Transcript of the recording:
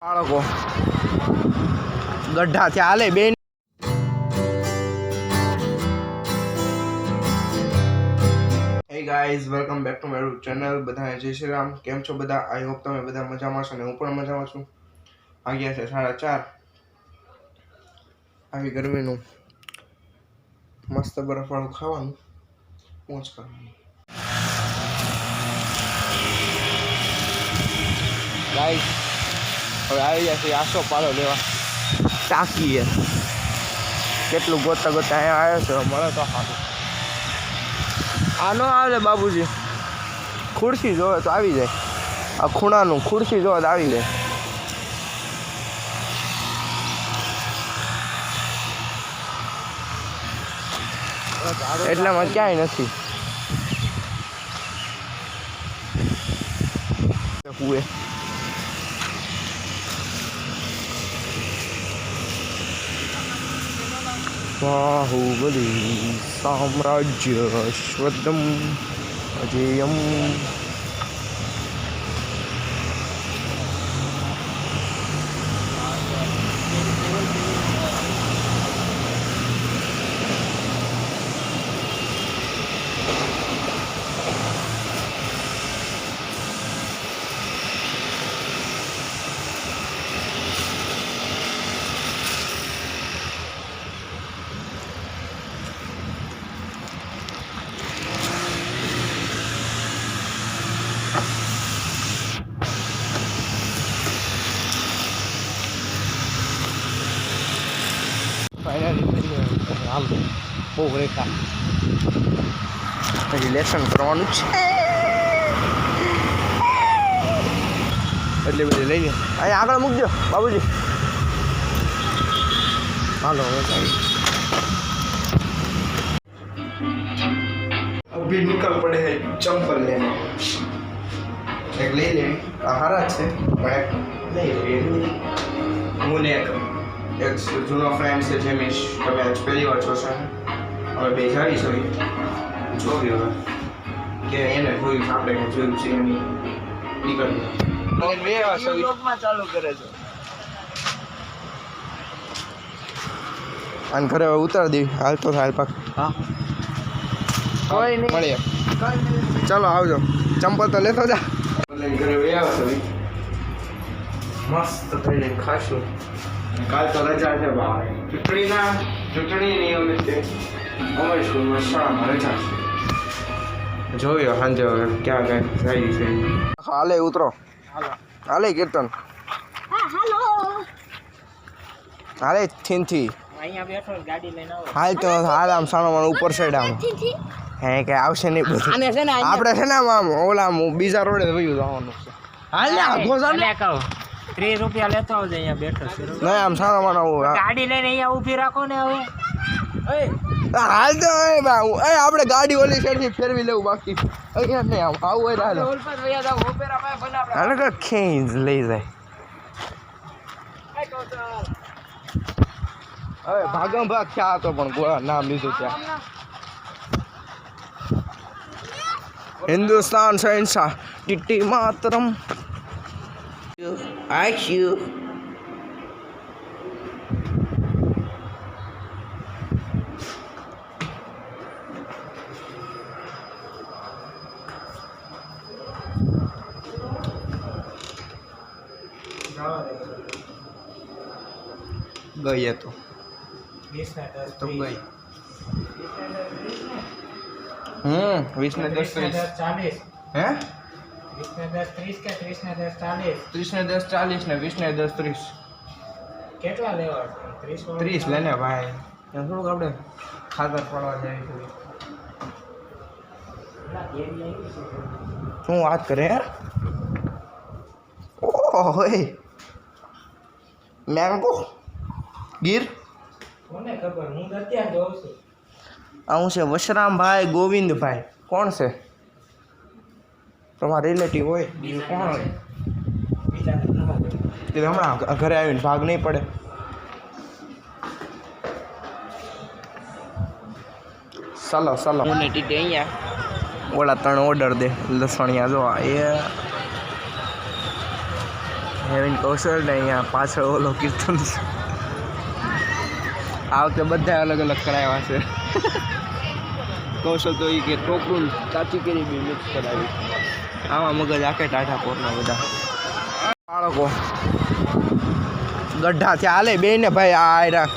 બાળકો ગઢા થી હાલે બેન. Hey guys, welcome back to my YouTube channel. બધાને જય શ્રી રામ. કેમ છો બધા? આઈ હોપ તમે બધા મજામાં છો ને હું પણ મજામાં છું. વાગ્યા છે 4:30. આવી ગરમીનું મસ્ત બરફવાળું ખાવાનું, મોજ કરવાની. ગાઈઝ હવે આવી ગયા છે આસો પાલો લેવા ટાંકીએ. કેટલું ગોતા ગોતા અહીંયા આવ્યો છે, મળે તો સારું. આ ન આવે બાબુજી, ખુરશી જોવે તો આવી જાય. આ ખૂણાનું ખુરશી જોવે તો આવી જાય. એટલામાં ક્યાંય નથી. કુએ બાહુબલી સામ્રાજ્ય સ્વદમ અજેયમ. હાલ બહુ રેખા હજી લેસન કરવાનું છે એટલે બધી લઈ લે. અહીંયા આગળ મૂકજો બાબુજી. હાલો અભી નિકલ પડે હે ચંપલ લેને. એક લઈ લેવી, આ હારા છે પણ એક લઈ લેવી. હું ને એક જૂનો ફ્રેન્ડ છે જેમિશ, તમે આજ પહેલી વાર જોશો. હવે બે જાવી છે, જોવી હવે કે એને જોયું આપણે જોયું છે એની નીકળી બે બ્લોગમાં ચાલુ કરે છે. અને ઘરે ઉતાર દેવી. હાલ તો હાલ પાક. હા કોઈ નહીં, મળીએ. ચાલો આવજો. ચંપલ તો લેતો જા. ઘરે બે આવે મસ્ત થઈને ખાશું. કાલ તો રજા છે ભાઈ, ચૂંટણી નિયમ છે અમારી સ્કૂલમાં, શાળામાં રજા છે. જોયો સાંજે હવે ક્યાં જાય છે. હાલે ઉતરો. હાલે કીર્તન. હાલે થીનથી અહીંયા બેઠો ગાડી લઈને આવો. હાલ તો હાલ આમ સાનો ઉપર સાઈડ આમ હે કે આવશે નહીં બધું. આપણે છે ને આમ ઓલા બીજા રોડે વયું જવાનું છે. હાલ ને આખો સામે કહો 30 રૂપિયા લેતો આવજો. અહીંયા બેઠો છે નહીં આમ સાનો માનો ગાડી લઈને અહીંયા ઊભી રાખો ને. હવે હાલ તો આપણે ગાડી ઓલી સાઈડથી ફેરવી લેવું, બાકી અહીંયા નહીં આમ આવું હોય હાલ કે ખેંચ લઈ જાય. હવે ભાગમ ભાગ થયા હતો પણ ગોળા નામ લીધું ત્યાં. હિન્દુસ્તાન શહેનશાહ ટીટી માતરમ. આયુ ગઈ તો 20 ગઈ. 20 ને 10 30. હે 20 ને 10 30 કે 30 ને 10 40? 30 ને 10 40 ને 20 ને 10 30. કેટલા લેવા? 30 લેને ભાઈ. ત્યાં થોડુંક આપણે ખાતર પડવા જાય. શું વાત કરે યાર? ઓહો મેંગો ગીર. કોને ખબર, હું અત્યારે જોઉં છું. હું છે વશરામભાઈ ગોવિંદભાઈ. કોણ છે તમારા રિલેટિવ હોય? કોણ હોય? હમણાં ઘરે આવીને ભાગ નહીં પડે. ચાલો ચાલો હું ને ટીટી અહીંયા ઓલા 3 ઓર્ડર દે લસણિયા. જો એ હેવિન કૌશલ ને અહીંયા પાછળ ઓલો કીર્તન છે. આ વખતે બધા અલગ અલગ કરાવ્યા છે. કૌશલ તો એ કે ટોકરું કાચી કેરી બી મિક્સ કરાવી. આમાં મગજ આખે ટાઢા પોરના બધા બાળકો ગઢા થયા હાલે બે ને ભાઈ આ આયરા